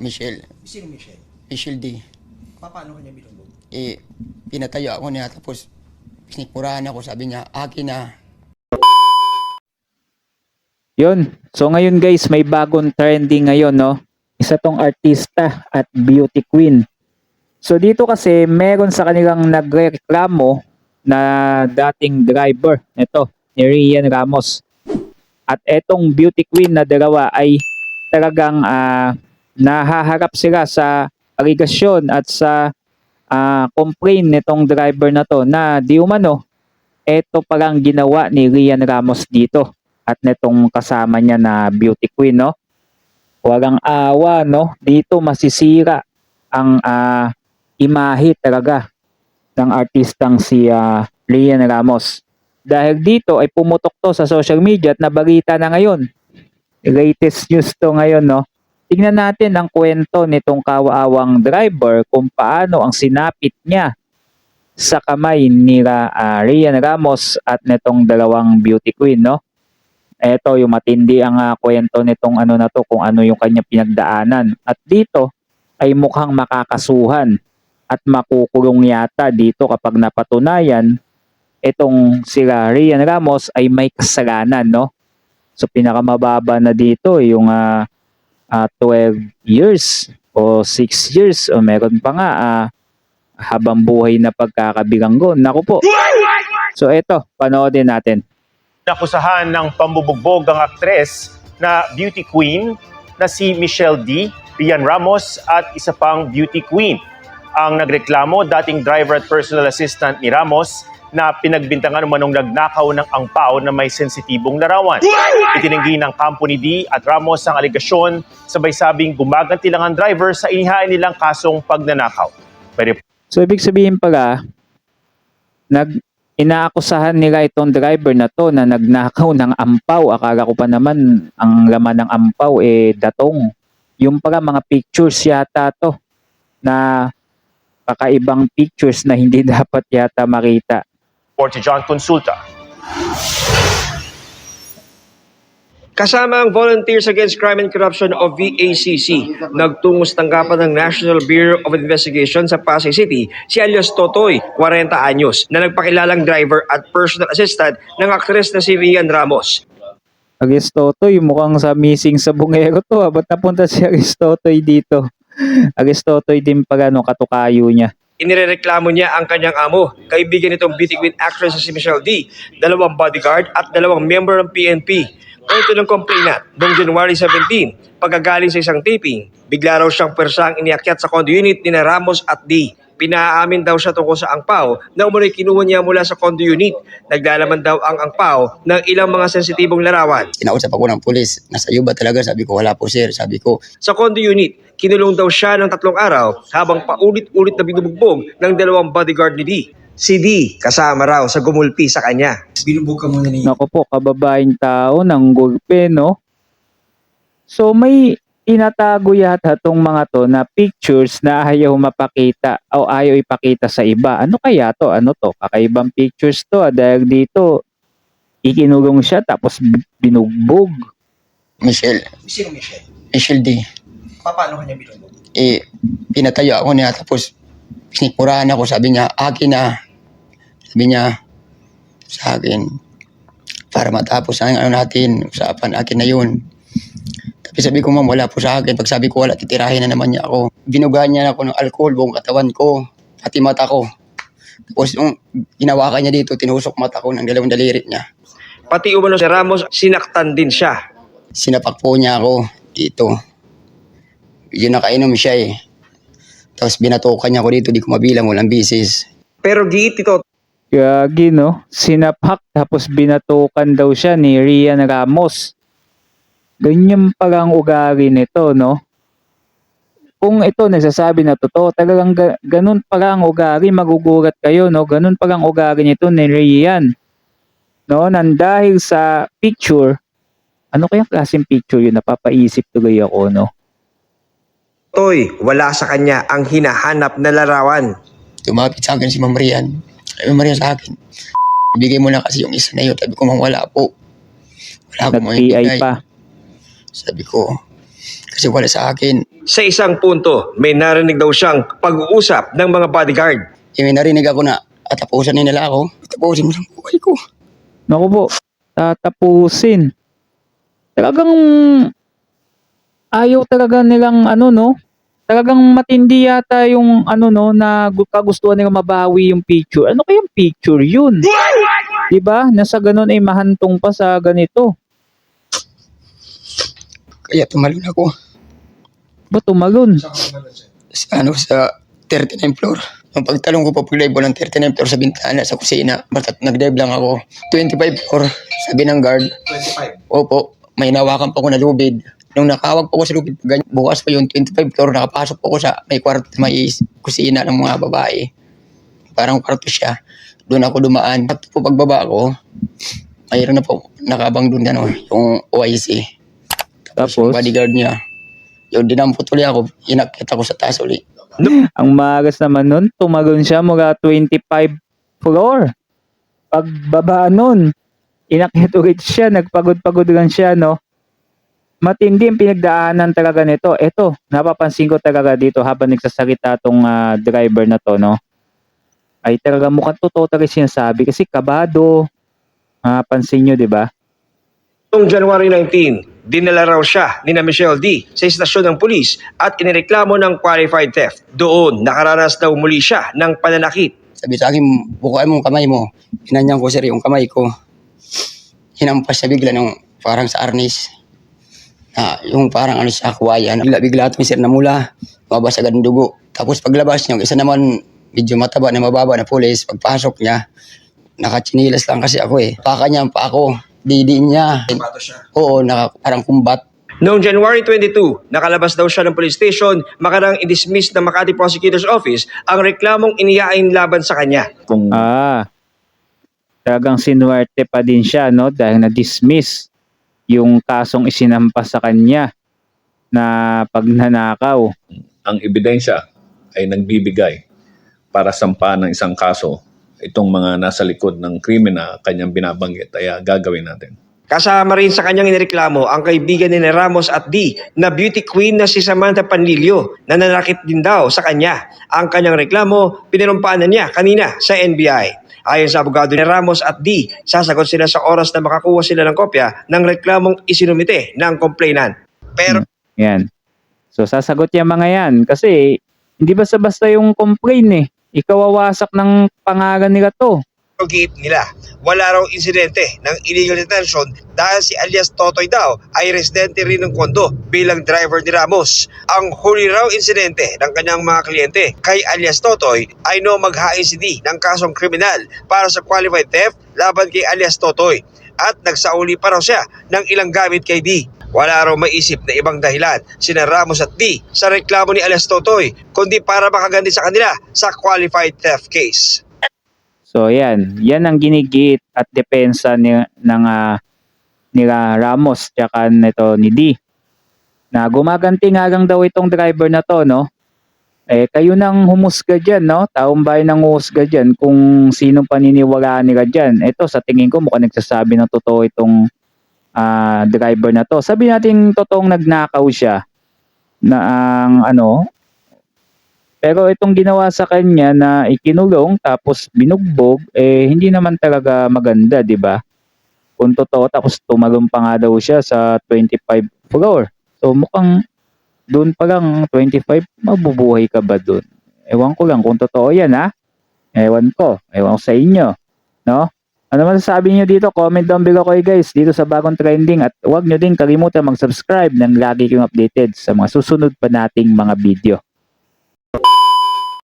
Michelle. Sino Michelle? Michelle D. Paano kanya binugbog? Pinatayo ako niya tapos sinikmurahan ako. Sabi niya, akin na. Yun. So ngayon guys, may bagong trending ngayon, no? Isa tong artista at beauty queen. So dito kasi meron sa kanilang nagreklamo na dating driver nito ni Rian Ramos. At etong beauty queen na dalawa ay talagang nahaharap sila sa aligasyon at sa complaint nitong driver na to na di umano eto parang ginawa ni Rian Ramos dito at netong kasama niya na beauty queen, no? Walang awa, no? Dito masisira ang imahe talaga ng artistang si Rian Ramos. Dahil dito ay pumutok to sa social media at nabalita na ngayon. Latest news to ngayon, no? Tingnan natin ang kwento nitong kawaawang driver kung paano ang sinapit niya sa kamay ni Rian Ramos at nitong dalawang beauty queen, no? Eto yung matindi ang kwento nitong ano na to, kung ano yung kanya pinagdaanan. At dito ay mukhang makakasuhan at makukulong yata dito kapag napatunayan itong sila Rian Ramos ay may kasalanan, no? So pinakamababa na dito yung 12 years o 6 years o meron pa nga habang buhay na pagkakabilanggo. Naku po. So eto, panoodin natin. Nakusahan ng pambubugbog ang aktres na beauty queen na si Michelle D, Rian Ramos at isa pang beauty queen. Ang nagreklamo, dating driver at personal assistant ni Ramos na pinagbintangan umanong nagnakaw ng angpao na may sensitibong larawan. Itinanggi ng kampo ni D at Ramos ang aligasyon, sabay sabing gumaganti lang ang driver sa inihain nilang kasong pagnanakaw. So ibig sabihin pala, inaakusahan nila itong driver na to na nagnakaw ng ampaw. Akala ko pa naman ang laman ng ampaw datong. Yung pala mga pictures yata to na kakaibang pictures na hindi dapat yata makita. Report si John Consulta. Kasama ang Volunteers Against Crime and Corruption o VACC, nagtungo sa tanggapan ng National Bureau of Investigation sa Pasay City si alias Totoy, 40 anyos, na nagpakilalang driver at personal assistant ng aktres na si Rian Ramos. Aristotoy, mukhang sa missing sa bungero to. Ba't napunta si Aristotoy dito? Aristotoy din pala, no, katukayo niya. Inirereklamo niya ang kanyang amo, kaibigan nitong beauty queen actress na si Michelle D, 2 bodyguard at 2 member ng PNP. Kwento ng complainant, noong January 17, pagkagaling sa isang taping, bigla raw siyang persang iniakyat sa condo unit ni Ramos at D. Pinaamin daw siya tungkol sa angpaw na umunoy kinuha niya mula sa condo unit. Naglalaman daw ang angpaw ng ilang mga sensitibong larawan. Kinausap ako ng pulis. Nasa iyo ba talaga? Sabi ko, wala po sir. Sabi ko, Sa condo unit, kinulong daw siya ng 3 araw habang paulit-ulit na binubugbog ng 2 bodyguard ni D. Si D, kasama raw sa gumulpi sa kanya. Binugbog ka muna ni... Naku po, kababaeng tao ng gulpe, no? So may inatago yata tong mga to na pictures na ayaw mapakita o ayaw ipakita sa iba. Ano kaya to? Ano to? Kakaibang pictures to dahil dito ikinulong siya tapos binugbog. Michelle. Sino Michelle? Michelle D. Paano kanya binugbog? Pinatayo ako niya tapos sinikmurahan ako. Sabi niya, akin na. Sabi niya sa akin, para matapos ang ano natin, usapan, akin na yun. Tapi sabi ko, ma'am, wala po sa akin. Pag sabi ko, wala, titirahin na naman niya ako. Binugahan niya ako ng alcohol, buong katawan ko, pati mata ko. Tapos yung ginawakan niya dito, tinusok mata ko ng 2 daliri niya. Pati umano si Ramos, sinaktan din siya. Sinapak po niya ako dito. Yun nakainom siya eh. Tapos binatukan niya ako dito, di ko mabilang, walang bisis. Pero giit ito, Gagi, no? Sinapak tapos binatukan daw siya ni Rian Ramos. Ganyan palang ugali nito, no? Kung ito nagsasabi na totoo, talagang ganun palang ugali, magugulat kayo, no? Ganun palang ugali nito ni Rian. No? Nandahil sa picture, ano kayang klaseng picture yun? Napapaisip tuloy ako, no? Toy, wala sa kanya ang hinahanap na larawan. Tumapit sa akin si Ma'am Rian. Sabi Maria sa akin, ibigay mo na kasi yung isa na yun. Sabi ko, ma'am, wala po. Wala akong Nag-PI maibigay. pa. Sabi ko, kasi wala sa akin. Sa isang punto, may narinig daw siyang pag-uusap ng mga bodyguard. May narinig ako na atapusan nila ako. Tapusin mo sa buhay ko. Naku po, tatapusin. Talagang ayaw talaga nilang no? Talagang matindi yata yung na kagustuhan nilang mabawi yung picture. Ano kayang picture yun? Diba? Nasa ganun ay mahantong pa sa ganito. Kaya tumalon ako Ba tumalon? sa 39 floor. Nung pagtalong ko pa pag-dive ko ng 39 floor sa bintana sa kusina, basta nag-dive lang ako. 25 floor, sabi ng guard. 25. Opo, may nawakan pa ako na lubid. Nung nakawag pa ako sa lubid, bukas pa yung 25 floor, nakapasok pa ako sa may kwarto, may kusina ng mga babae. Parang kwarto siya. Doon ako dumaan. At po pagbaba ko, mayroon na po nakabang doon yung OIC. Tapos? Yung bodyguard niya. Yung dinampot ulit ako, inakit ako sa taas ulit. Ang magas naman nun, tumalon siya mula 25 floor. Pagbaba nun, inakyat ulit siya, nagpagod-pagod lang siya, no? Matindi ang pinagdaanan talaga nito. Eto, napapansin ko talaga dito habang nagsasalita tong driver na to, no? Ay talaga mukhang totoo talaga sinasabi kasi kabado. Pansin nyo, di ba? Noong January 19, dinala raw siya ni na Michelle D sa istasyon ng pulis at inireklamo ng qualified theft. Doon, nakaranas daw muli siya ng pananakit. Sabi sa akin, bukain mo ang kamay mo. Hinanyang ko sir yung kamay ko. Hinampas siya bigla ng parang sa arnis. Yung parang sa kawayan. Bigla ito sir na mula. Mabas agad ng dugo. Tapos paglabas niya, isa naman medyo mataba na mababa na pulis. Pagpasok niya, nakachinilas lang kasi ako eh. Paka niya pa ako. Didiin niya. Pato siya. Oo, parang kumbat. Noong January 22, nakalabas daw siya ng police station, makarang i-dismiss ng Makati Prosecutor's Office ang reklamong inihain laban sa kanya. Talagang sinuwerte pa din siya, no? Dahil na-dismiss yung kasong isinampas sa kanya na pagnanakaw. Ang ebidensya ay nagbibigay para sampahan ng isang kaso itong mga nasa likod ng krimen na kanyang binabanggit ay gagawin natin. Kasama rin sa kanyang inireklamo ang kaibigan ni Ramos at D na beauty queen na si Samantha Panlilio na nanakit din daw sa kanya. Ang kanyang reklamo, pinarumpaan niya kanina sa NBI. Ayon sa abogado ni Ramos at D, sasagot sila sa oras na makakuha sila ng kopya ng reklamong isinumite ng complainant. Pero Yan. So sasagot yung mga yan kasi hindi basta-basta yung complain eh. Ikawawasak ng pangalan nila to. giit nila, wala raw insidente ng illegal detention dahil si alias Totoy daw ay residente rin ng kondo bilang driver ni Ramos. Ang huli raw insidente ng kanyang mga kliyente kay alias Totoy ay no maghain si D ng kasong kriminal para sa qualified theft laban kay alias Totoy at nagsauli pa raw siya ng ilang gamit kay D. Wala raw maisip na ibang dahilan sina Ramos at D sa reklamo ni alias Totoy kundi para makaganti sa kanila sa qualified theft case. So yan ang ginigit at depensa nila Ramos tsaka nito ni D. Na gumaganti nga lang daw itong driver na to, no? Eh kayo nang humusga diyan, no? Taong bayan nang humusga diyan kung sinong paniniwalaan nila diyan. Ito sa tingin ko mukhang nagsasabi ng totoo itong driver na to. Sabi natin totoong nagnakaw siya na ang pero itong ginawa sa kanya na ikinulong tapos binugbog, eh hindi naman talaga maganda, di ba? Kung totoo, tapos tumalon pa nga daw siya sa 25 floor. So mukhang doon pa lang 25, mabubuhay ka ba doon? Ewan ko lang kung totoo yan, ha? Ewan ko sa inyo, no? Ano masasabi niyo dito? Comment down below kayo guys dito sa bagong trending at huwag niyo din kalimutan mag-subscribe nang lagi kayong updated sa mga susunod pa nating mga video.